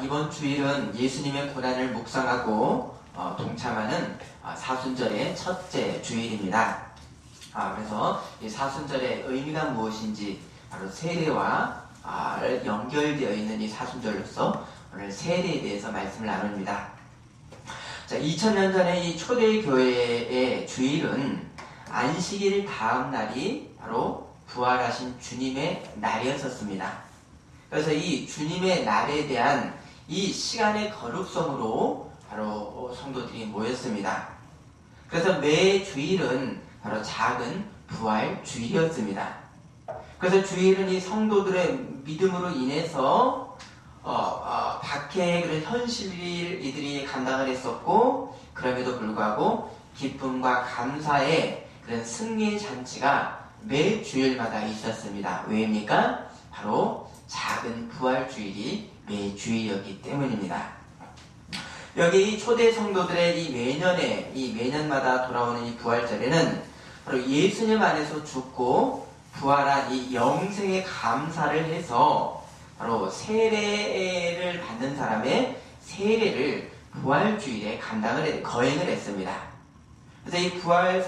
이번 주일은 예수님의 고난을 묵상하고 동참하는 사순절의 첫째 주일입니다. 그래서 이 사순절의 의미가 무엇인지 바로 세례와 연결되어 있는 이 사순절로서 오늘 세례에 대해서 말씀을 나눕니다. 자, 2000년 전에 이 초대교회의 주일은 안식일 다음 날이 바로 부활하신 주님의 날이었었습니다. 그래서 이 주님의 날에 대한 이 시간의 거룩성으로 바로 성도들이 모였습니다. 그래서 매 주일은 바로 작은 부활 주일이었습니다. 그래서 주일은 이 성도들의 믿음으로 인해서 박해의 그런 현실을 이들이 감당을 했었고, 그럼에도 불구하고 기쁨과 감사의 그런 승리의 잔치가 매 주일마다 있었습니다. 왜입니까? 바로 작은 부활 주일이 매 주일이었기 때문입니다. 여기 초대 성도들의 이 매년마다 돌아오는 이 부활절에는 바로 예수님 안에서 죽고 부활한 이 영생의 감사를 해서 바로 세례를 받는 사람의 세례를 부활주일에 거행을 했습니다. 그래서 이 부활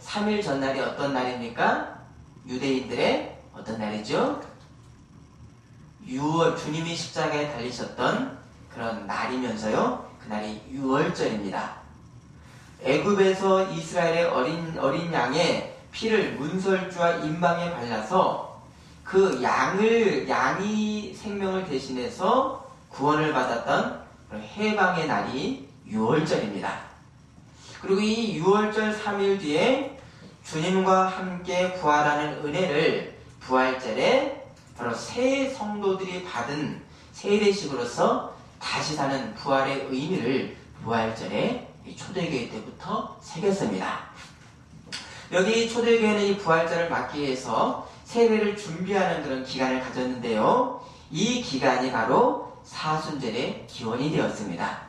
3일 전날이 어떤 날입니까? 유대인들의 어떤 날이죠? 주님이 십자가에 달리셨던 그런 날이면서요, 그날이 유월절입니다. 애굽에서 이스라엘의 어린 양의 피를 문설주와 임방에 발라서 그 양이 생명을 대신해서 구원을 받았던 해방의 날이 유월절입니다. 그리고 이 유월절 3일 뒤에 주님과 함께 부활하는 은혜를 부활절에 바로 새 성도들이 받은 세례식으로서 다시 사는 부활의 의미를 부활절에 초대교회 때부터 새겼습니다. 여기 초대교회는 이 부활절을 맞기 위해서 세례를 준비하는 그런 기간을 가졌는데요. 이 기간이 바로 사순절의 기원이 되었습니다.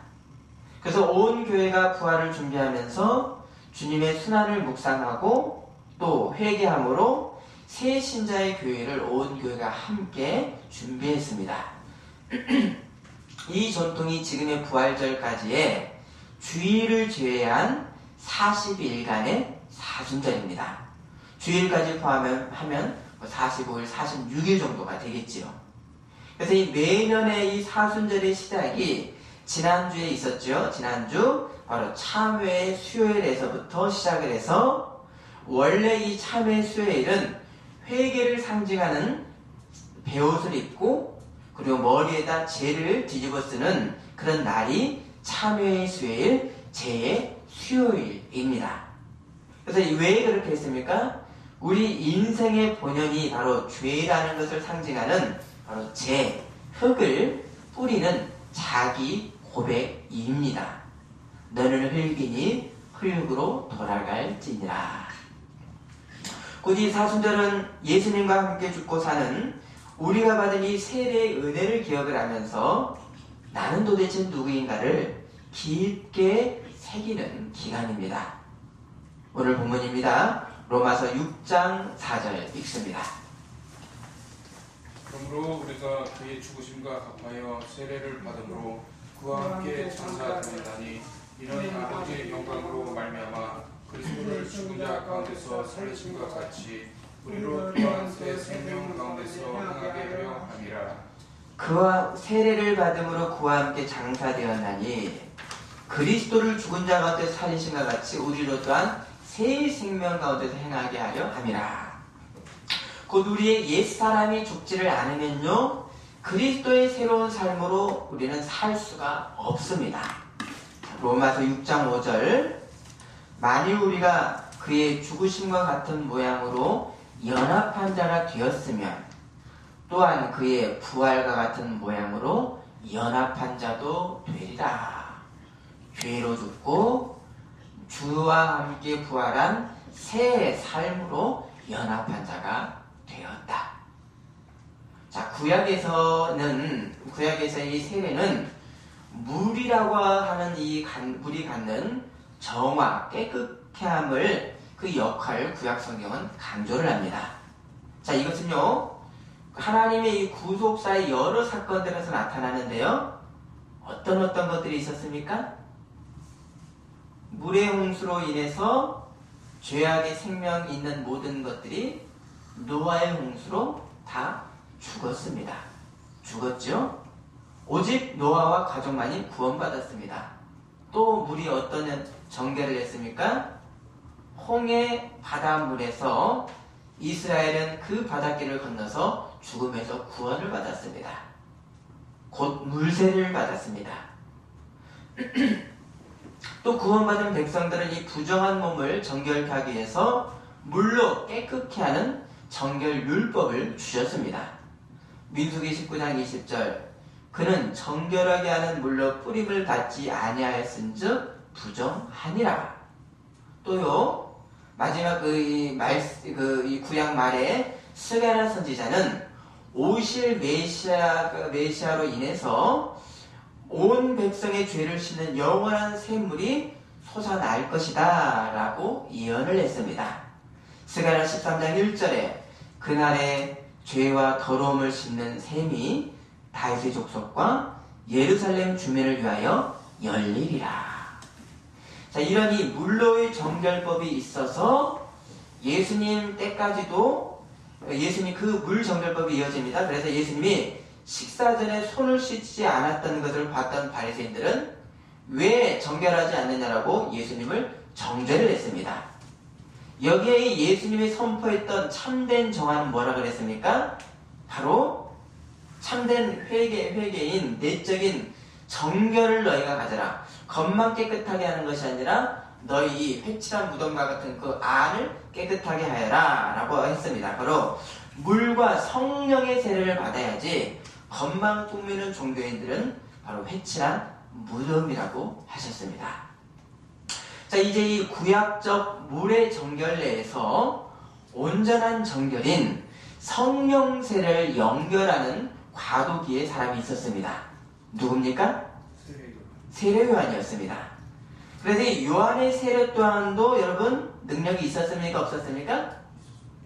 그래서 온 교회가 부활을 준비하면서 주님의 순환을 묵상하고 또 회개함으로 새 신자의 교회를 온 교회가 함께 준비했습니다. 이 전통이 지금의 부활절까지의 주일을 제외한 40일간의 사순절입니다. 주일까지 포함하면 45일, 46일 정도가 되겠지요. 그래서 이 매년의 이 사순절의 시작이 지난주에 있었죠. 지난주 바로 참회 수요일에서부터 시작을 해서, 원래 이 참회 수요일은 회개를 상징하는 베옷을 입고 그리고 머리에다 재를 뒤집어 쓰는 그런 날이 참회 수요일 제 수요일입니다. 그래서 왜 그렇게 했습니까? 우리 인생의 본연이 바로 죄라는 것을 상징하는 바로 흙을 뿌리는 자기 고백입니다. 너는 흙이니 흙으로 돌아갈지니라. 곧 이 사순절은 예수님과 함께 죽고 사는 우리가 받은 이 세례의 은혜를 기억을 하면서 나는 도대체 누구인가를 깊게 새기는 기간입니다. 오늘 본문입니다. 로마서 6장 4절 읽습니다. 그러므로 우리가 그의 죽으심과 합하여 세례를 받음으로 그와 함께 장사되었나니 이는 아버지의 영광으로 말미암아 그리스도를 죽은 자 가운데서 살리심과 같이 우리로 또한 새 생명 가운데서 행하게 하려 함이라. 그와 세례를 받음으로 그와 함께 장사되었나니 그리스도를 죽은 자 가운데 살리심과 같이 우리로 또한 새 생명 가운데서 행하게 하려 함이라. 곧 우리의 옛사람이 죽지를 않으면요, 그리스도의 새로운 삶으로 우리는 살 수가 없습니다. 로마서 6장 5절, 만일 우리가 그의 죽으심과 같은 모양으로 연합한 자가 되었으면 또한 그의 부활과 같은 모양으로 연합한 자도 되리라. 죄로 죽고 주와 함께 부활한 새 삶으로 연합한 자가 되었다. 자, 구약에서 이 세례는 물이라고 하는 물이 갖는 정화, 깨끗해 함을 그 역할을 구약 성경은 강조를 합니다. 자, 이것은요, 하나님의 이 구속사의 여러 사건들에서 나타나는데요. 어떤 것들이 있었습니까? 물의 홍수로 인해서 죄악의 생명 있는 모든 것들이 노아의 홍수로 다 죽었습니다. 죽었죠? 오직 노아와 가족만이 구원받았습니다. 또 물이 어떤 정결을 했습니까? 홍해 바닷물에서 이스라엘은 그 바닷길을 건너서 죽음에서 구원을 받았습니다. 곧 물세를 받았습니다. 또 구원받은 백성들은 이 부정한 몸을 정결케 하기 위해서 물로 깨끗게 하는 정결 율법을 주셨습니다. 민수기 19장 20절 그는 정결하게 하는 물로 뿌림을 받지 아니하였은즉 부정하니라. 또요 마지막 이 구약 말에 스가랴 선지자는 오실 메시아로 인해서 온 백성의 죄를 씻는 영원한 샘물이 솟아날 것이다 라고 예언을 했습니다. 스가랴 13장 1절에 그날에 죄와 더러움을 씻는 샘이 다윗의 족속과 예루살렘 주민을 위하여 열리리라. 자, 이런 이 물로의 정결법이 있어서 예수님 때까지도 예수님 그 물 정결법이 이어집니다. 그래서 예수님이 식사 전에 손을 씻지 않았던 것을 봤던 바리새인들은 왜 정결하지 않느냐라고 예수님을 정죄를 했습니다. 여기에 예수님이 선포했던 참된 정화는 뭐라 그랬습니까? 바로 참된 회개인 내적인 정결을 너희가 가져라. 겉만 깨끗하게 하는 것이 아니라 너희 이 회칠한 무덤과 같은 그 안을 깨끗하게 하여라 라고 했습니다. 바로 물과 성령의 세례를 받아야지 겉만 꾸미는 종교인들은 바로 회칠한 무덤이라고 하셨습니다. 자, 이제 이 구약적 물의 정결 내에서 온전한 정결인 성령 세례를 연결하는 과도기의 사람이 있었습니다. 누굽니까? 세례 요한이었습니다. 그래서 이 요한의 세례 또한도 여러분 능력이 있었습니까? 없었습니까?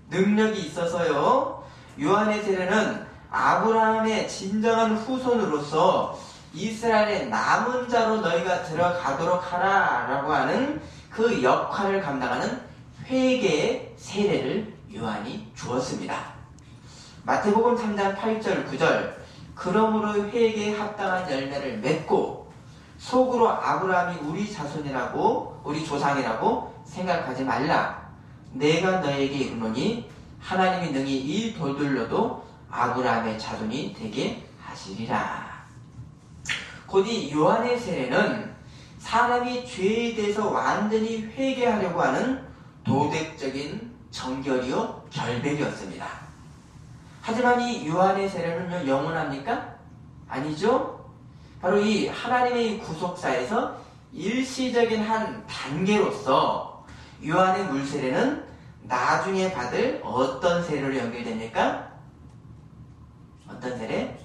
능력이 있어서요. 요한의 세례는 아브라함의 진정한 후손으로서 이스라엘의 남은 자로 너희가 들어가도록 하라 라고 하는 그 역할을 감당하는 회개의 세례를 요한이 주었습니다. 마태복음 3장 8절 9절 그러므로 회개에 합당한 열매를 맺고 속으로 아브라함이 우리 자손이라고 우리 조상이라고 생각하지 말라. 내가 너에게 이르노니 하나님이 능히 이 돌들로도 아브라함의 자손이 되게 하시리라. 곧 이 요한의 세례는 사람이 죄에 대해서 완전히 회개하려고 하는 도덕적인 정결이요 결백이었습니다. 하지만 이 요한의 세례는요 영원합니까? 아니죠. 바로 이 하나님의 구속사에서 일시적인 한 단계로서 요한의 물세례는 나중에 받을 어떤 세례로 연결됩니까? 어떤 세례?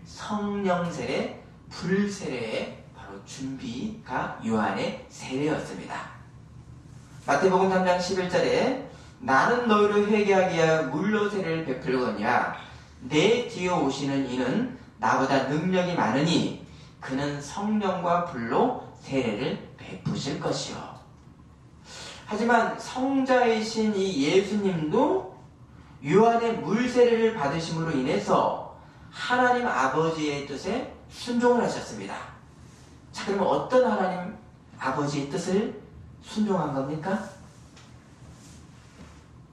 성령 세례, 불세례의 바로 준비가 요한의 세례였습니다. 마태복음 3장 11절에 나는 너희를 회개하게 하여 물로 세례를 베풀거니와 내 뒤에 오시는 이는 나보다 능력이 많으니 그는 성령과 불로 세례를 베푸실 것이요. 하지만 성자이신 이 예수님도 요한의 물세례를 받으심으로 인해서 하나님 아버지의 뜻에 순종을 하셨습니다. 자, 그러면 어떤 하나님 아버지의 뜻을 순종한 겁니까?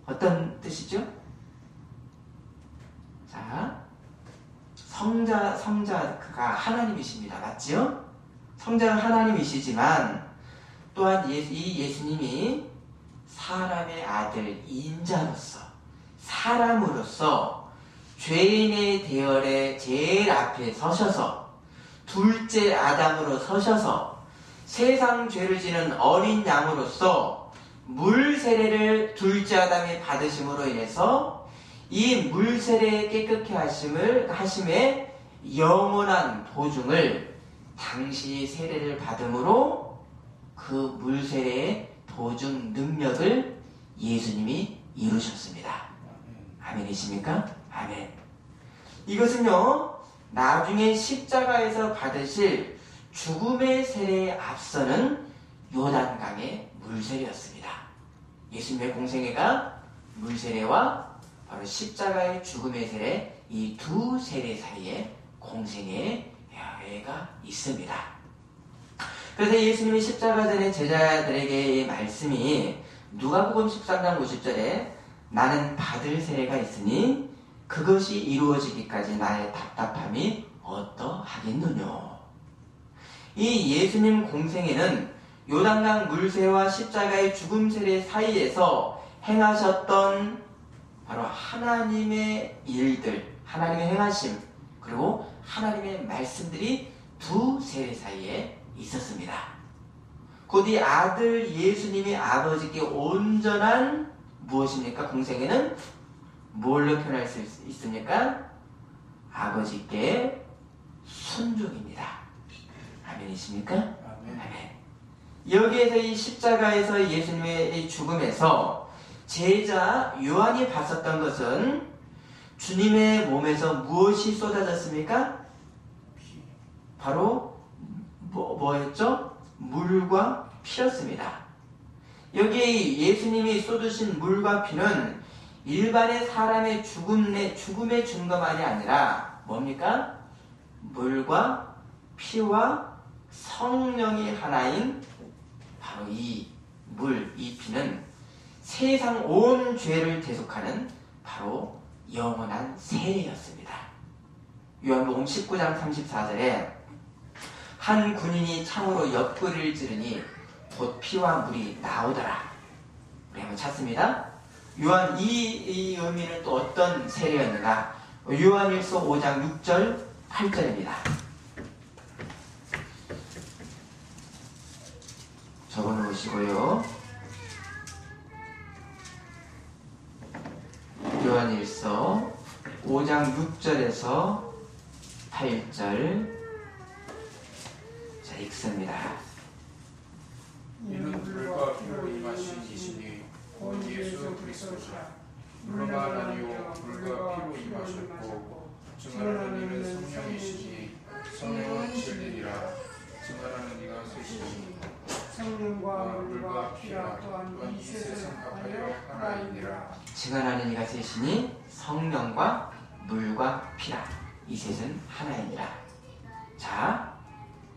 어떤 뜻이죠? 자, 성자가 하나님이십니다. 맞지요? 성자는 하나님이시지만 또한 이 예수님이 사람의 아들 인자로서 사람으로서 죄인의 대열에 제일 앞에 서셔서 둘째 아담으로 서셔서 세상 죄를 지는 어린 양으로서 물 세례를 둘째 아담이 받으심으로 인해서 이 물 세례의 깨끗게 하심에 영원한 보증을 당시 세례를 받음으로 그 물 세례의 보증 능력을 예수님이 이루셨습니다. 아멘이십니까? 아멘. 이것은요, 나중에 십자가에서 받으실 죽음의 세례에 앞서는 요단강의 물세례였습니다. 예수님의 공생애가 물세례와 바로 십자가의 죽음의 세례, 이 두 세례 사이에 공생애가 있습니다. 그래서 예수님이 십자가 전에 제자들에게 말씀이 누가복음 13장 50절에 나는 받을 세례가 있으니 그것이 이루어지기까지 나의 답답함이 어떠하겠느뇨. 이 예수님 공생애는 요단강 물세례와 십자가의 죽음 세례 사이에서 행하셨던 바로 하나님의 일들, 하나님의 행하심, 그리고 하나님의 말씀들이 두 세례 사이에 있었습니다. 곧 이 아들 예수님이 아버지께 온전한 무엇입니까? 공생애는 뭘로 표현할 수 있습니까? 아버지께 순종입니다. 아멘이십니까? 아멘. 여기에서 이 십자가에서 예수님의 이 죽음에서 제자 요한이 봤었던 것은 주님의 몸에서 무엇이 쏟아졌습니까? 바로 뭐였죠? 물과 피였습니다. 여기 예수님이 쏟으신 물과 피는 일반의 사람의 죽음의 증거만이 아니라 뭡니까? 물과 피와 성령이 하나인 바로 이 물, 이 피는 세상 온 죄를 대속하는 바로 영원한 세례였습니다. 요한복음 19장 34절에 한 군인이 창으로 옆구리를 찌르니 곧 피와 물이 나오더라. 우리 한번 찾습니다. 요한 이 의미는 또 어떤 세례였는가? 요한일서 5장 6절 8절입니다. 적어놓으시고요. 요한일서 5장 6절에서 8절 자 읽습니다. 이는 불과 피로 임하신 이시니 곧 예수 그리스도시라. 물로만 아니요 불과 피로 임하셨고 증언하는 이는 성령이시니 성령은 진리니라. 증언하는 이가 셋이니 성령과 물과 피라 또한 이 세상 합하여 하나이니라. 증언하는 이가 셋이니 성령과 물과 피라. 이 셋은 하나이니라. 자,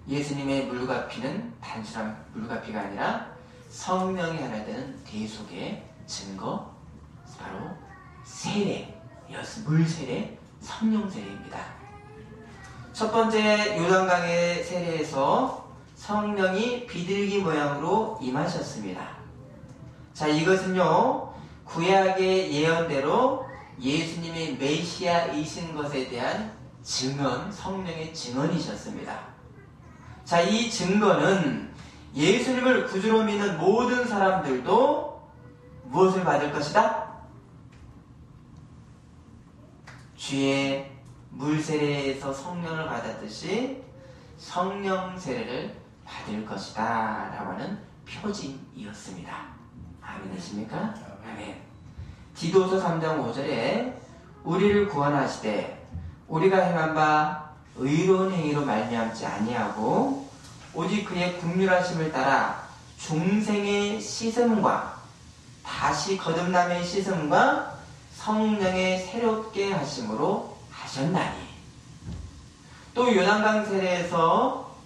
예수님의 물과 피는 단순한 물과 피가 아니라 성령이 하나 되는 대속의 증거, 바로 세례, 물세례, 성령세례입니다. 첫 번째 요단강의 세례에서 성령이 비둘기 모양으로 임하셨습니다. 자, 이것은요, 구약의 예언대로 예수님이 메시아이신 것에 대한 증언, 성령의 증언이셨습니다. 자, 이 증거는 예수님을 구주로 믿는 모든 사람들도 무엇을 받을 것이다? 주의 물세례에서 성령을 받았듯이 성령 세례를 받을 것이다 라고 하는 표징이었습니다. 아멘이십니까? 아멘. 디도서 3장 5절에 우리를 구원하시되 우리가 행한 바 의로운 행위로 말미암지 아니하고 오직 그의 긍휼하심을 따라 중생의 씻음과 다시 거듭남의 씻음과 성령의 새롭게 하심으로 하셨나니. 또 요단강 세례에서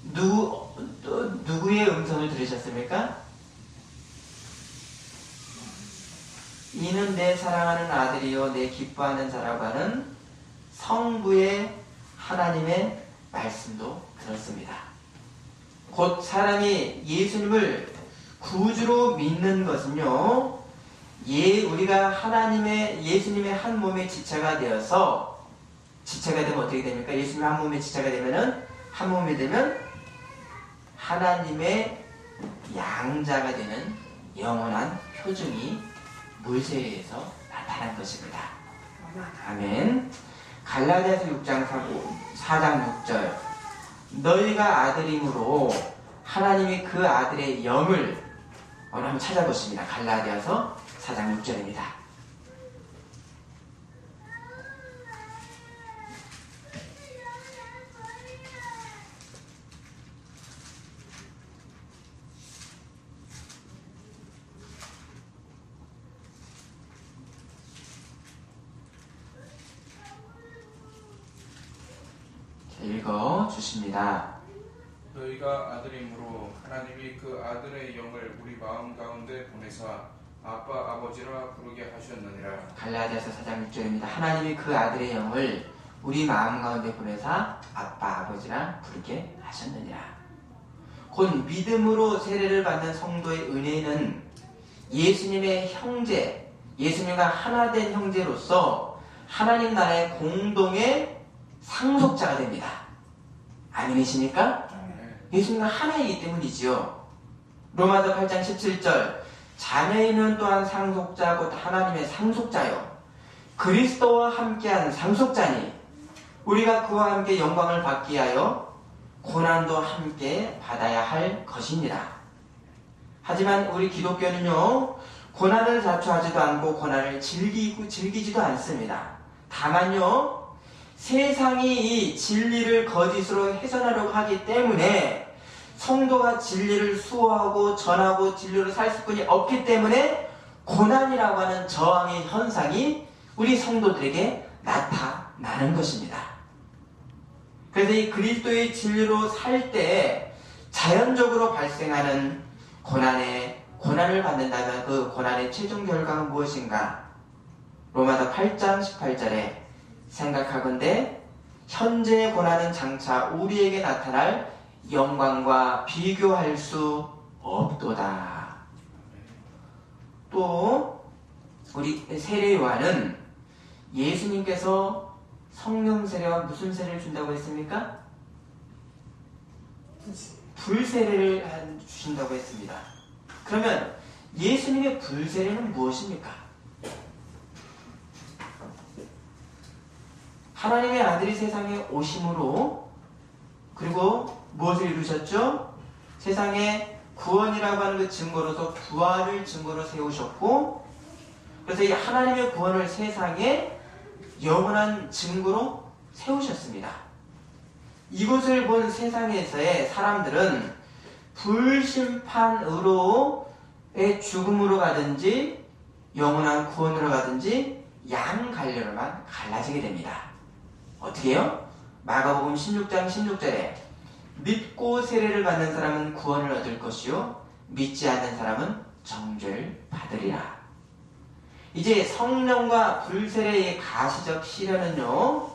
누구의 음성을 들으셨습니까? 이는 내 사랑하는 아들이요 내 기뻐하는 자라고 하는 성부의 하나님의 말씀도 들었습니다. 곧 사람이 예수님을 구주로 믿는 것은요, 우리가 예수님의 한 몸의 지체가 되어서, 지체가 되면 어떻게 됩니까? 예수님의 한 몸의 지체가 되면은, 한 몸이 되면 하나님의 양자가 되는 영원한 표징이 물세례에서 나타난 것입니다. 아멘. 갈라디아서 4장 6절 너희가 아들이므로 하나님이 그 아들의 영을 오늘 한번 찾아보십니다. 갈라디아서 4장 6절입니다. 읽어 주십니다. 너희가 아들이므로 하나님이 그 아들의 영을 우리 마음 가운데 보내사 아빠 아버지라 부르게 하셨느니라. 갈라디아서 4장 6절입니다. 하나님이 그 아들의 영을 우리 마음 가운데 보내사 아빠 아버지라 부르게 하셨느니라. 곧 믿음으로 세례를 받는 성도의 은혜는 예수님의 형제, 예수님과 하나 된 형제로서 하나님 나라의 공동의 상속자가 됩니다. 아멘이십니까? 예수님과 하나이기 때문이지요. 로마서 8장 17절 자녀이면 또한 상속자 곧 하나님의 상속자요 그리스도와 함께한 상속자니 우리가 그와 함께 영광을 받기 위하여 고난도 함께 받아야 할 것입니다. 하지만 우리 기독교는요 고난을 자초하지도 않고 고난을 즐기지도 않습니다. 다만요 세상이 이 진리를 거짓으로 훼손하려고 하기 때문에 성도가 진리를 수호하고 전하고 진리로 살 수뿐이 없기 때문에 고난이라고 하는 저항의 현상이 우리 성도들에게 나타나는 것입니다. 그래서 이 그리스도의 진리로 살 때 자연적으로 발생하는 고난을 받는다면 그 고난의 최종 결과가 무엇인가? 로마서 8장 18절에 생각하건대 현재의 고난은 장차 우리에게 나타날 영광과 비교할 수 없도다. 또 우리 세례 요한은 예수님께서 성령 세례와 무슨 세례를 준다고 했습니까? 불세례를 주신다고 했습니다. 그러면 예수님의 불세례는 무엇입니까? 하나님의 아들이 세상에 오심으로 그리고 무엇을 이루셨죠? 세상에 구원이라고 하는 그 증거로서 부활을 증거로 세우셨고 그래서 이 하나님의 구원을 세상에 영원한 증거로 세우셨습니다. 이것을 본 세상에서의 사람들은 불심판으로의 죽음으로 가든지 영원한 구원으로 가든지 양갈래로만 갈라지게 됩니다. 어떻게 해요? 마가복음 16장 16절에 믿고 세례를 받는 사람은 구원을 얻을 것이요 믿지 않는 사람은 정죄를 받으리라. 이제 성령과 불세례의 가시적 시련은요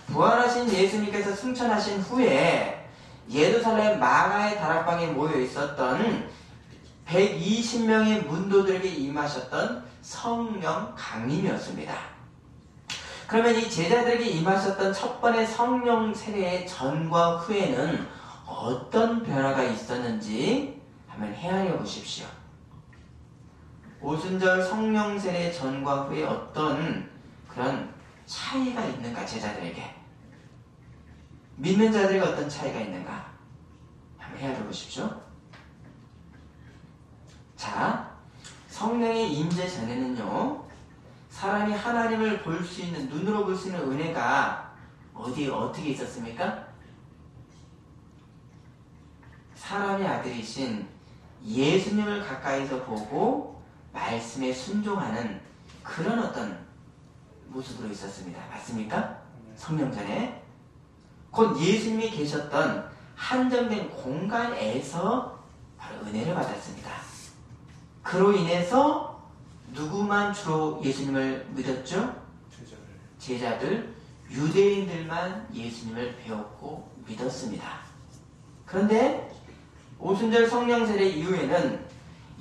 부활하신 예수님께서 승천하신 후에 예루살렘 마가의 다락방에 모여 있었던 120명의 문도들에게 임하셨던 성령 강림이었습니다. 그러면 이 제자들에게 임하셨던 첫 번의 성령 세례의 전과 후에는 어떤 변화가 있었는지 한번 헤아려 보십시오. 오순절 성령 세례 전과 후에 어떤 그런 차이가 있는가 제자들에게 믿는 자들에게 어떤 차이가 있는가 한번 헤아려 보십시오. 자, 성령의 임재 전에는요 사람이 하나님을 볼 수 있는 눈으로 볼 수 있는 은혜가 어떻게 있었습니까? 사람의 아들이신 예수님을 가까이서 보고 말씀에 순종하는 그런 어떤 모습으로 있었습니다. 맞습니까? 성령 전에 곧 예수님이 계셨던 한정된 공간에서 바로 은혜를 받았습니다. 그로 인해서 누구만 주로 예수님을 믿었죠? 제자들, 유대인들만 예수님을 배웠고 믿었습니다. 그런데 오순절 성령 세례 이후에는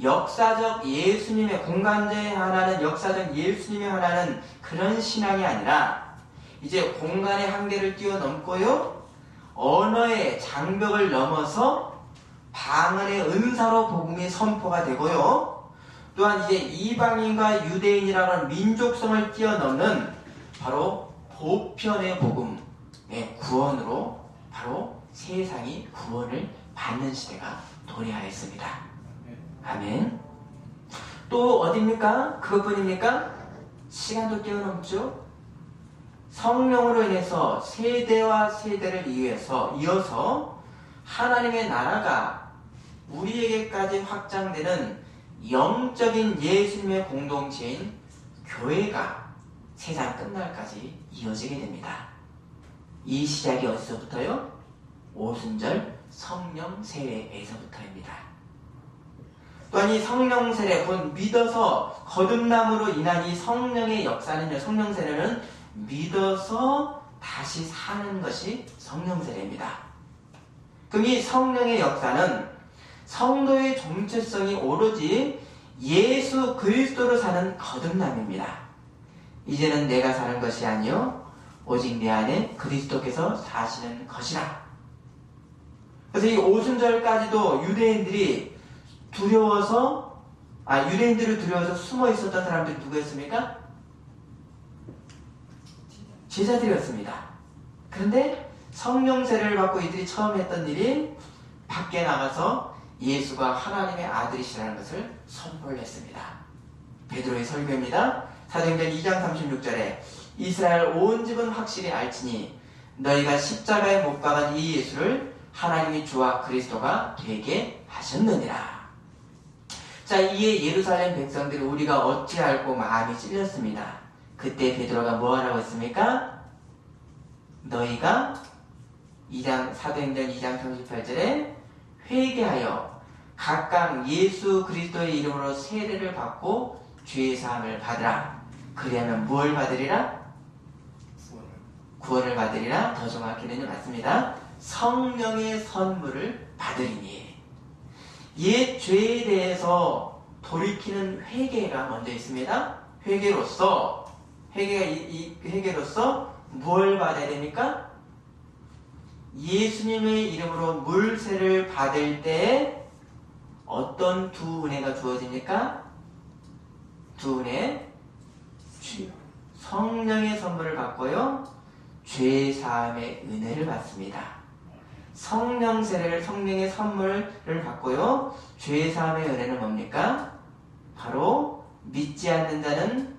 역사적 예수님의 공간에 하나는 역사적 예수님에 하나는 그런 신앙이 아니라 이제 공간의 한계를 뛰어넘고요 언어의 장벽을 넘어서 방언의 은사로 복음이 선포가 되고요 또한 이제 이방인과 유대인이라는 민족성을 뛰어넘는 바로 보편의 복음의 구원으로 바로 세상이 구원을 받는 시대가 도래하였습니다. 아멘. 또 어디입니까? 그것뿐입니까? 시간도 뛰어넘죠. 성령으로 인해서 세대와 세대를 이어서 하나님의 나라가 우리에게까지 확장되는 영적인 예수님의 공동체인 교회가 세상 끝날까지 이어지게 됩니다. 이 시작이 어디서부터요? 오순절 성령 세례에서부터입니다. 또한 이 성령 세례, 곧 믿어서 거듭남으로 인한 이 성령의 역사는요, 성령 세례는 믿어서 다시 사는 것이 성령 세례입니다. 그럼 이 성령의 역사는 성도의 정체성이 오로지 예수 그리스도로 사는 거듭남입니다. 이제는 내가 사는 것이 아니요 오직 내 안에 그리스도께서 사시는 것이라. 그래서 이 오순절까지도 유대인들을 두려워서 숨어 있었던 사람들이 누구였습니까? 제자들이었습니다. 그런데 성령 세례를 받고 이들이 처음 했던 일이 밖에 나가서 예수가 하나님의 아들이시라는 것을 선포를 했습니다. 베드로의 설교입니다. 사도행전 2장 36절에 이스라엘 온 집은 확실히 알지니 너희가 십자가에 못 박은 이 예수를 하나님이 주와 그리스도가 되게 하셨느니라. 자, 이에 예루살렘 백성들이 우리가 어찌 알고 마음이 찔렸습니다. 그때 베드로가 뭐 하라고 했습니까? 너희가 사도행전 2장 38절에 회개하여 각각 예수 그리스도의 이름으로 세례를 받고 죄의 사함을 받으라. 그리하면 뭘 받으리라? 구원을 받으리라. 더 정확히는 맞습니다. 성령의 선물을 받으리니. 옛 죄에 대해서 돌이키는 회개가 먼저 있습니다. 회개로서 뭘 받아야 됩니까? 예수님의 이름으로 물세를 받을 때 어떤 두 은혜가 주어집니까? 두 은혜. 성령의 선물을 받고요, 죄 사함의 은혜를 받습니다. 성령 세례를, 성령의 선물을 받고요, 죄 사함의 은혜는 뭡니까? 바로 믿지 않는 자는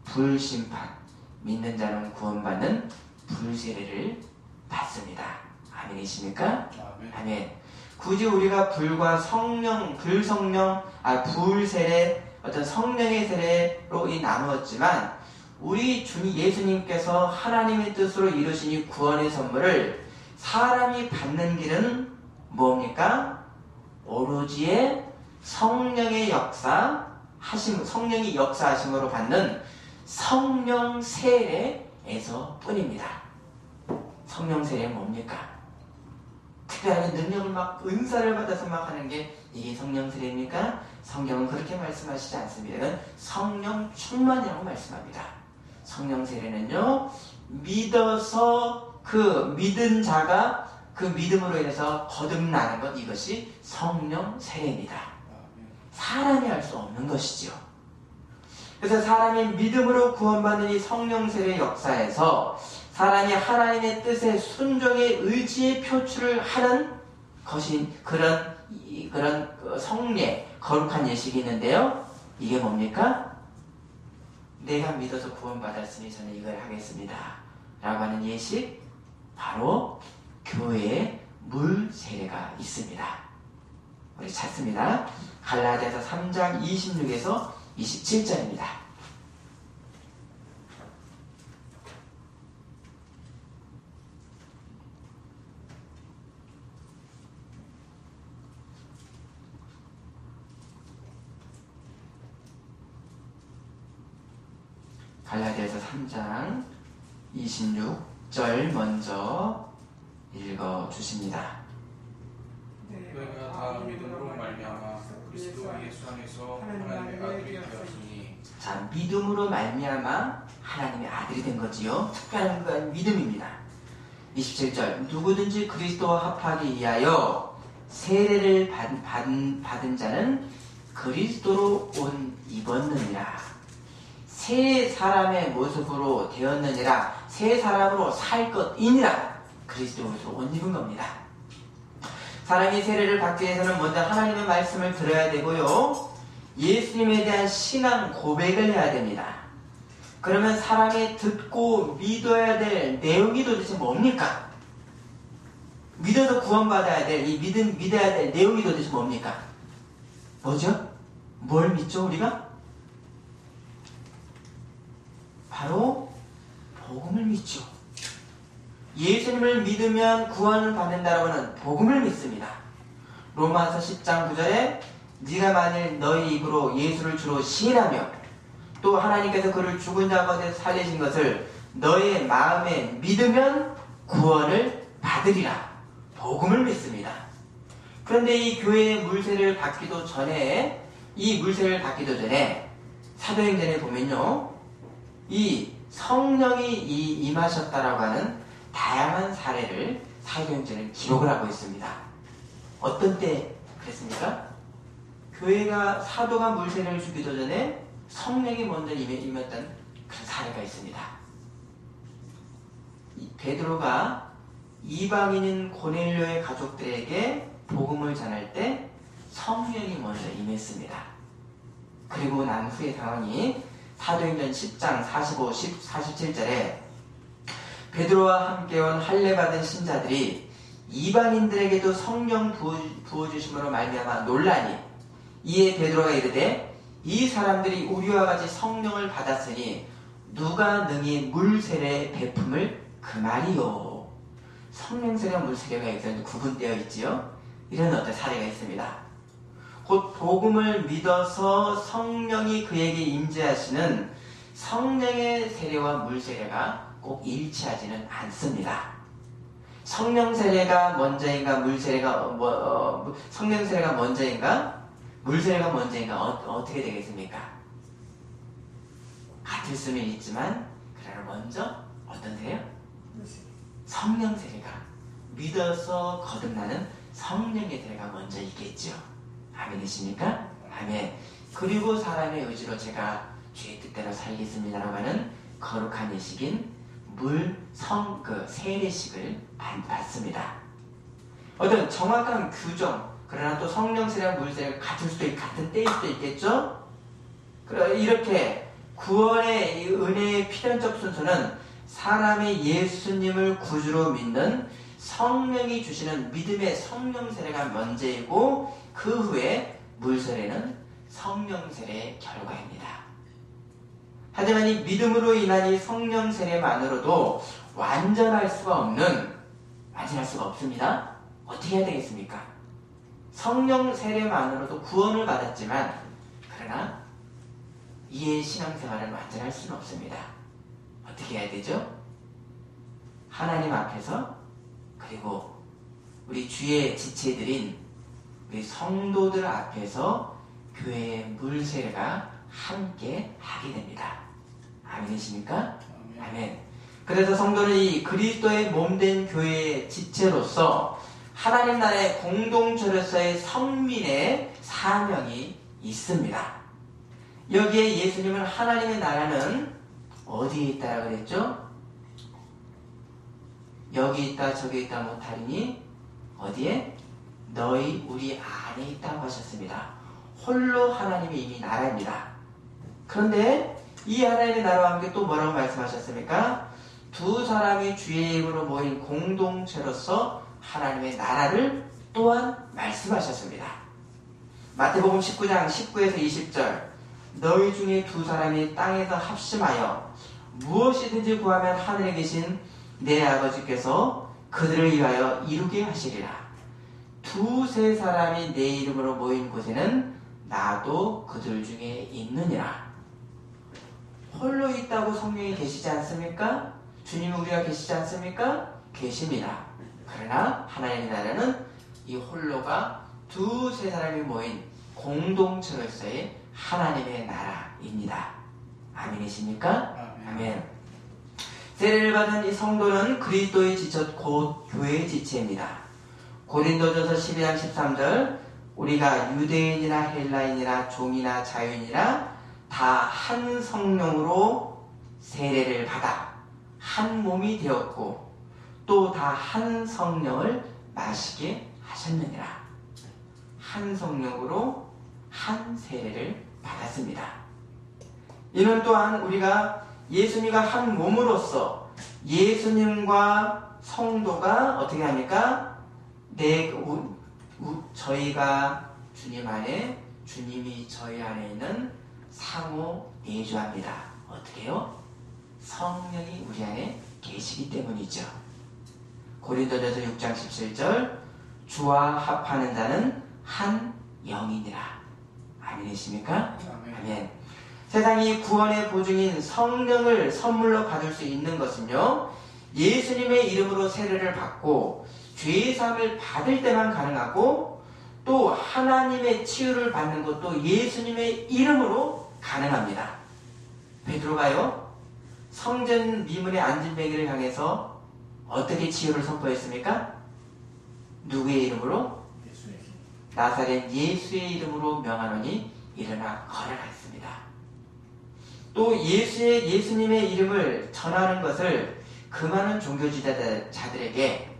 불심판, 믿는 자는 구원받는 불세례를 받습니다. 아멘이십니까? 아멘. 굳이 우리가 불세례, 어떤 성령의 세례로 나누었지만, 우리 주님 예수님께서 하나님의 뜻으로 이루신 이 구원의 선물을 사람이 받는 길은 뭡니까? 오로지의 성령의 성령이 역사하심으로 받는 성령 세례에서 뿐입니다. 성령 세례는 뭡니까? 특별한 능력을 은사를 받아서 하는 게 이게 성령 세례입니까? 성경은 그렇게 말씀하시지 않습니다. 이건 성령 충만이라고 말씀합니다. 성령 세례는요, 믿어서 그 믿은 자가 그 믿음으로 인해서 거듭나는 것, 이것이 성령 세례입니다. 사람이 할 수 없는 것이죠. 그래서 사람이 믿음으로 구원받는 이 성령 세례 역사에서 사람이 하나님의 뜻에 순종의 의지의 표출을 하는 것인 그런 성례, 거룩한 예식이 있는데요. 이게 뭡니까? 내가 믿어서 구원받았으니 저는 이걸 하겠습니다 라고 하는 예식, 바로 교회에 물 세례가 있습니다. 우리 찾습니다. 갈라디아서 3장 26에서 27절입니다. 갈라디아서 3장 26절 먼저 읽어주십니다. 너희가 다 믿음으로 말미암아 그리스도 예수 안에서 하나님의 아들이 되었으니. 자, 믿음으로 말미암아 하나님의 아들이 된 거지요. 특별한 건 믿음입니다. 27절, 누구든지 그리스도와 합하기 위하여 세례를 받은 자는 그리스도로 옷 입었느니라. 새 사람의 모습으로 되었느니라. 새 사람으로 살 것이니라. 그리스도로 옷 입은 겁니다. 사람이 세례를 받기 위해서는 먼저 하나님의 말씀을 들어야 되고요, 예수님에 대한 신앙 고백을 해야 됩니다. 그러면 사람이 듣고 믿어야 될 내용이 도대체 뭡니까? 믿어서 구원받아야 될, 믿어야 될 내용이 도대체 뭡니까? 뭐죠? 뭘 믿죠, 우리가? 바로 복음을 믿죠. 예수님을 믿으면 구원을 받는다라고 하는 복음을 믿습니다. 로마서 10장 9절에 네가 만일 너희 입으로 예수를 주로 시인하며 또 하나님께서 그를 죽은 자 가운데서 살리신 것을 너의 마음에 믿으면 구원을 받으리라. 복음을 믿습니다. 그런데 이 교회의 물세를 받기도 전에 사도행전에 보면요, 이 성령이 임하셨다라고 하는 다양한 사례를 사도행전은 기록을 하고 있습니다. 어떤 때 그랬습니까? 교회가 사도가 물세를 주기도 전에 성령이 먼저 임했던 그런 사례가 있습니다. 베드로가 이방인인 고넬료의 가족들에게 복음을 전할 때 성령이 먼저 임했습니다. 그리고 난 후의 상황이 사도행전 10장 45, 47절에 베드로와 함께 온 할례받은 신자들이 이방인들에게도 성령 부어주심으로 말미암아 놀라니 이에 베드로가 이르되 이 사람들이 우리와 같이 성령을 받았으니 누가 능히 물세례 베품을 금하리요. 성령세례와 물세례가 여기서 구분되어 있지요. 이런 어떤 사례가 있습니다. 곧 복음을 믿어서 성령이 그에게 임재하시는 성령의 세례와 물세례가 꼭 일치하지는 않습니다. 성령세례가 먼저인가 성령세례가 먼저인가 물세례가 먼저인가 어떻게 되겠습니까? 같을 수는 있지만 그러나 먼저 어떤 세례요? 성령 세례가 믿어서 거듭나는 성령의 세례가 먼저 있겠죠. 아멘이십니까? 아멘. 그리고 사람의 의지로 제가 주의 뜻대로 살겠습니다라고 하는 거룩한 예식인 세례식을 받습니다. 어떤 정확한 규정, 그러나 또 성령 세례와 물 세례가 같은 때일 수도 있겠죠? 이렇게 구원의 은혜의 필연적 순서는 사람이 예수님을 구주로 믿는 성령이 주시는 믿음의 성령 세례가 먼저이고 그 후에 물 세례는 성령 세례의 결과입니다. 하지만 이 믿음으로 인한 이 성령 세례만으로도 완전할 수가 없습니다. 어떻게 해야 되겠습니까? 성령 세례만으로도 구원을 받았지만 그러나 이의 신앙생활은 완전할 수는 없습니다. 어떻게 해야 되죠? 하나님 앞에서 그리고 우리 주의 지체들인 우리 성도들 앞에서 교회의 물세례가 함께 하게 됩니다. 아멘이십니까? 아멘. 그래서 성도는 이 그리스도의 몸된 교회의 지체로서 하나님 나라의 공동체로서의 성민의 사명이 있습니다. 여기에 예수님은 하나님의 나라는 어디에 있다라고 그랬죠? 여기 있다 저기 있다 못하리니 어디에? 우리 안에 있다고 하셨습니다. 홀로 하나님이 이미 나라입니다. 그런데 이 하나님의 나라와 함께 또 뭐라고 말씀하셨습니까? 두 사람이 주의 이름으로 모인 공동체로서 하나님의 나라를 또한 말씀하셨습니다. 마태복음 19장 19에서 20절 너희 중에 두 사람이 땅에서 합심하여 무엇이든지 구하면 하늘에 계신 내 아버지께서 그들을 위하여 이루게 하시리라. 두세 사람이 내 이름으로 모인 곳에는 나도 그들 중에 있느니라. 홀로 있다고 성령이 계시지 않습니까? 주님은 우리가 계시지 않습니까? 계십니다. 그러나 하나님의 나라는 이 홀로가 두세 사람이 모인 공동체로서의 하나님의 나라입니다. 아멘이십니까? 아멘. 세례를 받은 이 성도는 그리스도의 지체 곧 교회의 지체입니다. 고린도전서 12장 13절 우리가 유대인이나 헬라인이나 종이나 자유인이나 다 한 성령으로 세례를 받아 한 몸이 되었고 또 다 한 성령을 마시게 하셨느니라. 한 성령으로 한 세례를 받았습니다. 이는 또한 우리가 예수님과 한 몸으로서 예수님과 성도가 어떻게 합니까? 저희가 주님 안에 주님이 저희 안에 있는 상호 내주합니다. 어떻게 해요? 성령이 우리 안에 계시기 때문이죠. 고린도전서 6장 17절 주와 합하는 자는 한 영이니라. 아멘이십니까? 아멘. 세상이 구원의 보증인 성령을 선물로 받을 수 있는 것은요, 예수님의 이름으로 세례를 받고 죄사함을 받을 때만 가능하고, 또 하나님의 치유를 받는 것도 예수님의 이름으로 가능합니다. 베드로가요, 성전 미문의 안진뱅이를 향해서 어떻게 치유를 선포했습니까? 누구의 이름으로? 나사렛 예수의 이름으로 명하노니 일어나 걸어라 했습니다. 또 예수님의 이름을 전하는 것을 그 많은 종교지도자들에게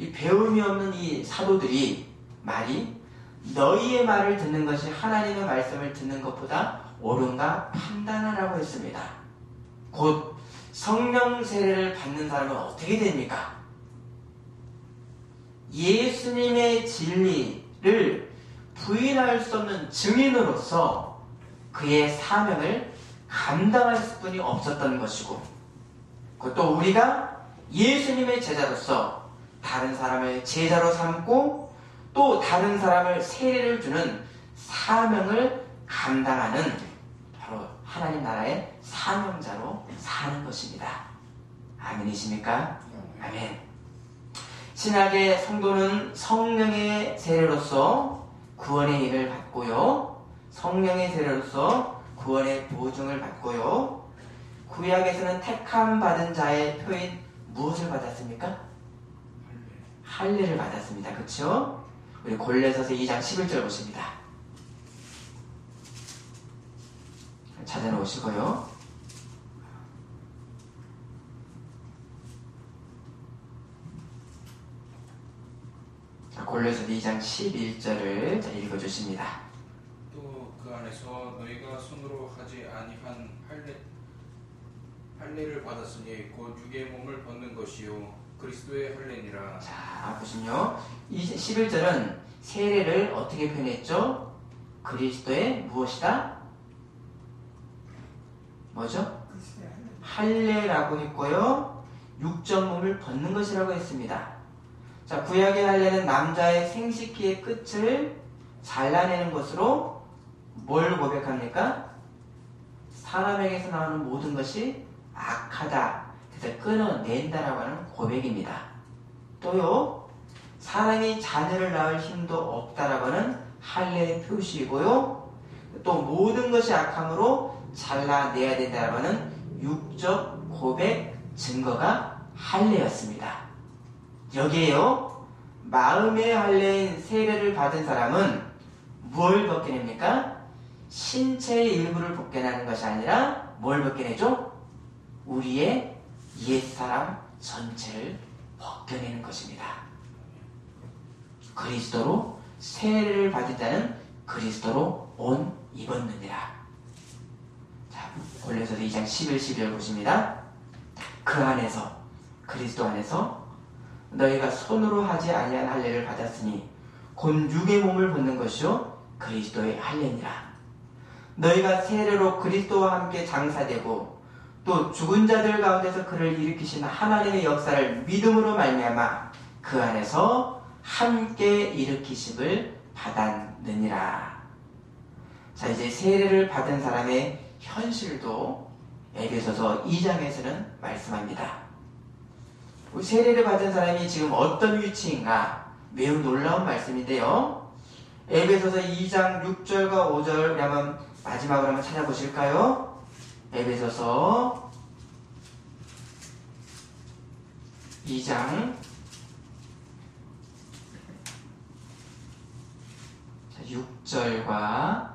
이 배움이 없는 이 사도들이 말이 너희의 말을 듣는 것이 하나님의 말씀을 듣는 것보다 옳은가 판단하라고 했습니다. 곧 성령 세례를 받는 사람은 어떻게 됩니까? 예수님의 진리를 부인할 수 없는 증인으로서 그의 사명을 감당할 수뿐이 없었던 것이고, 또 우리가 예수님의 제자로서 다른 사람을 제자로 삼고 또 다른 사람을 세례를 주는 사명을 감당하는 바로 하나님 나라의 사명자로 사는 것입니다. 아멘이십니까? 아멘. 신약의 성도는 성령의 세례로서 구원의 일을 받고요, 성령의 세례로서 구원의 보증을 받고요, 구약에서는 택함 받은 자의 표인 무엇을 받았습니까? 할례를 받았습니다. 그렇죠? 우리 골로새서 2장 11절 보십니다. 찾아놓으시고요. 골로새서 2장 11절을 읽어주십니다. 또 그 안에서 너희가 손으로 하지 아니한 할례를 받았으니 곧 육의 몸을 벗는 것이요 그리스도의 할례니라. 자, 보시면요, 11절은 세례를 어떻게 표현했죠? 그리스도의 무엇이다? 뭐죠? 할례라고 했고요, 육적 몸을 벗는 것이라고 했습니다. 자, 구약의 할례는 남자의 생식기의 끝을 잘라내는 것으로 뭘 고백합니까? 사람에게서 나오는 모든 것이 악하다, 그래서 끊어낸다라고 하는 고백입니다. 또요, 사람이 자녀를 낳을 힘도 없다라고 하는 할례의 표시이고요, 또 모든 것이 악함으로 잘라내야 된다라고 하는 육적 고백 증거가 할례였습니다. 여기에요, 마음의 할례인 세례를 받은 사람은 뭘 벗겨냅니까? 신체의 일부를 벗겨내는 것이 아니라 뭘 벗겨내죠? 우리의 옛사람 전체를 벗겨내는 것입니다. 그리스도로 세례를 받은 자는 그리스도로 옷 입었느니라. 자, 골로새서 2장 11, 12절 보십니다. 그 안에서, 그리스도 안에서 너희가 손으로 하지 아니한 할례를 받았으니 곧 육의 몸을 벗는 것이요 그리스도의 할례니라. 너희가 세례로 그리스도와 함께 장사되고 또 죽은 자들 가운데서 그를 일으키신 하나님의 역사를 믿음으로 말미암아 그 안에서 함께 일으키심을 받았느니라. 자, 이제 세례를 받은 사람의 현실도 에베소서 2장에서는 말씀합니다. 세례를 받은 사람이 지금 어떤 위치인가? 매우 놀라운 말씀인데요, 에베소서 2장 6절과 5절 우리 한번 마지막으로 한번 찾아보실까요? 에베소서 2장 6절과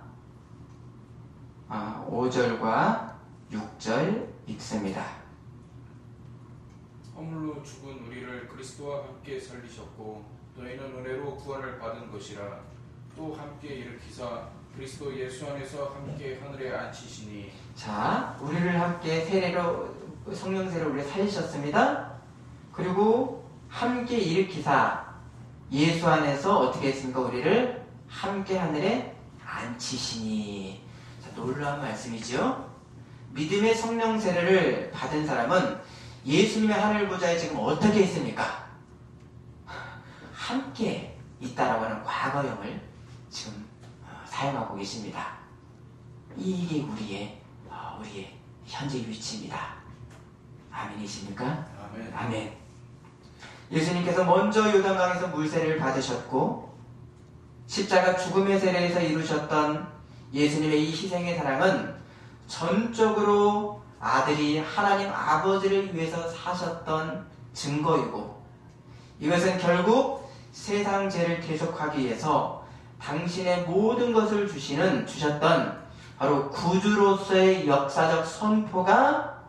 5절과 6절 읽습니다. 허물로 죽은 우리를 그리스도와 함께 살리셨고 너희는 은혜로 구원을 받은 것이라. 또 함께 일으키사 그리스도 예수 안에서 함께 하늘에 앉히시니. 자, 우리를 함께 세례로, 성령 세례로 우리를 살리셨습니다. 그리고 함께 일으키사 예수 안에서 어떻게 했습니까? 우리를 함께 하늘에 앉히시니. 자, 놀라운 말씀이죠. 믿음의 성령 세례를 받은 사람은 예수님의 하늘 보좌에 지금 어떻게 있습니까? 과거형을 지금 사용하고 계십니다. 이게 우리의 현재 위치입니다. 아멘이십니까? 아멘. 아멘. 예수님께서 먼저 요단강에서 물세례를 받으셨고 십자가 죽음의 세례에서 이루셨던 예수님의 이 희생의 사랑은 전적으로 아들이 하나님 아버지를 위해서 사셨던 증거이고, 이것은 결국 세상 죄를 대속하기 위해서 당신의 모든 것을 주셨던 바로 구주로서의 역사적 선포가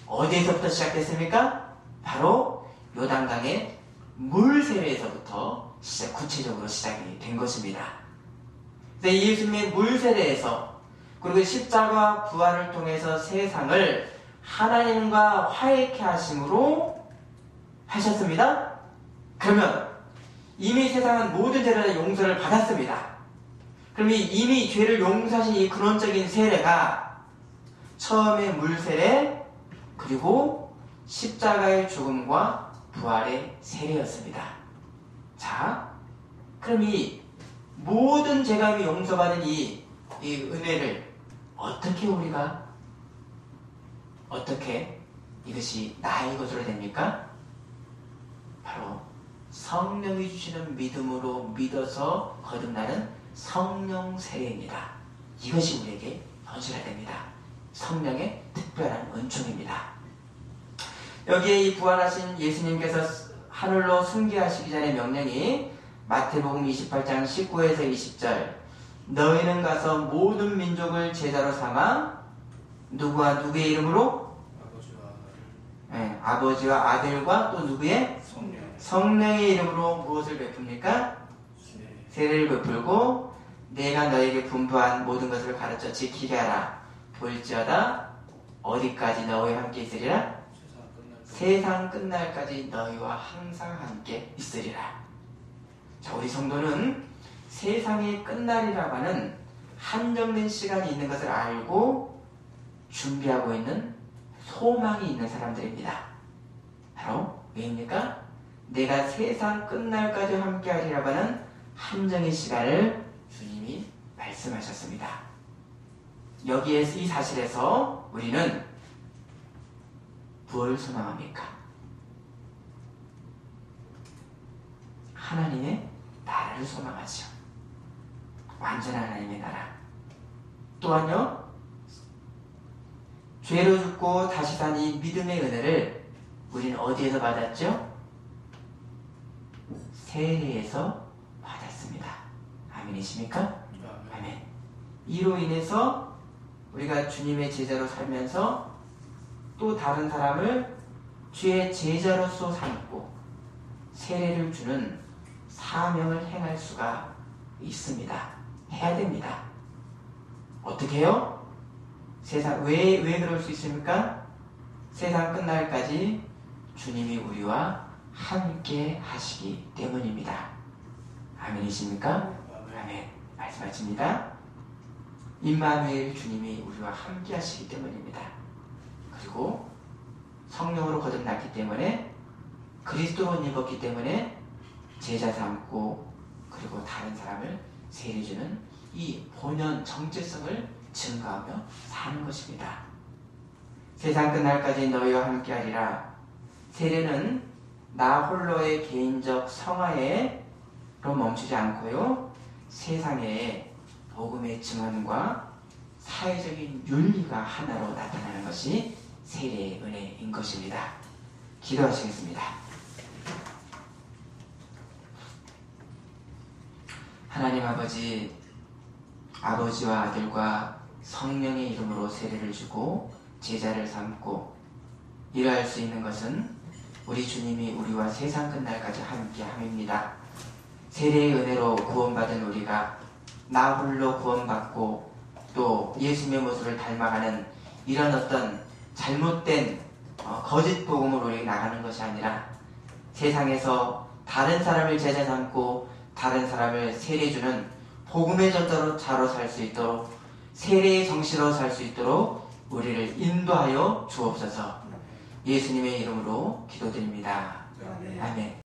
어디에서부터 시작됐습니까? 바로 요단강의 물세례에서부터 구체적으로 시작이 된 것입니다. 예수님의 물세례에서, 그리고 십자가 부활을 통해서 세상을 하나님과 화해케 하심으로 하셨습니다. 그러면 이미 세상은 모든 죄를 다 용서를 받았습니다. 그럼 이미 죄를 용서하신 이 근원적인 세례가 처음에 물세례, 그리고 십자가의 죽음과 부활의 세례였습니다. 자, 그럼 이 모든 죄가 이미 용서받은 이 은혜를 어떻게 이것이 나의 것으로 됩니까? 바로 성령이 주시는 믿음으로 믿어서 거듭나는 성령 세례입니다. 이것이 우리에게 현실화됩니다. 성령의 특별한 은총입니다. 여기에 이 부활하신 예수님께서 하늘로 승계하시기 전의 명령이 마태복음 28장 19에서 20절, 너희는 가서 모든 민족을 제자로 삼아 누구와 누구의 이름으로? 아버지와 아들과 또 누구의? 성령의 이름으로 무엇을 베풉니까? 세례를 베풀고 내가 너에게 분부한 모든 것을 가르쳐 지키게 하라. 볼지어다 어디까지 너희와 함께 있으리라? 세상 끝날까지 너희와 항상 함께 있으리라. 자, 우리 성도는 세상이 끝날이라고 하는 한정된 시간이 있는 것을 알고 준비하고 있는 소망이 있는 사람들입니다. 바로 왜입니까? 내가 세상 끝날까지 함께하리라고 하는 한정의 시간을 주님이 말씀하셨습니다. 여기에 이 사실에서 우리는 무엇을 소망합니까? 하나님의 나라를 소망하죠. 완전한 하나님의 나라. 또한요, 죄로 죽고 다시 산 이 믿음의 은혜를 우리는 어디에서 받았죠? 세례에서 받았습니다. 아멘이십니까? 아멘. 이로 인해서 우리가 주님의 제자로 살면서 또 다른 사람을 주의 제자로서 삼고 세례를 주는 사명을 행할 수가 있습니다. 해야 됩니다. 어떻게 해요? 세상 왜 그럴 수 있습니까? 세상 끝날까지 주님이 우리와 함께 하시기 때문입니다. 아멘이십니까? 아멘. 말씀하십니다. 임마누엘 주님이 우리와 함께 하시기 때문입니다. 그리고 성령으로 거듭났기 때문에, 그리스도로 입었기 때문에 제자 삼고 그리고 다른 사람을 세례주는 이 본연 정체성을 증거하며 사는 것입니다. 세상 끝날까지 너희와 함께하리라. 세례는 나 홀로의 개인적 성화에로 멈추지 않고요, 세상에 복음의 증언과 사회적인 윤리가 하나로 나타나는 것이 세례의 은혜인 것입니다. 기도하시겠습니다. 하나님 아버지, 아버지와 아들과 성령의 이름으로 세례를 주고 제자를 삼고 일할 수 있는 것은 우리 주님이 우리와 세상 끝날까지 함께함입니다. 세례의 은혜로 구원받은 우리가 나 홀로 구원받고 또 예수님의 모습을 닮아가는 이런 어떤 잘못된 거짓 복음으로 우리 나가는 것이 아니라 세상에서 다른 사람을 제자 삼고 다른 사람을 세례주는 복음의 전자로 살 수 있도록, 세례의 정신으로 살 수 있도록 우리를 인도하여 주옵소서. 예수님의 이름으로 기도드립니다. 아멘.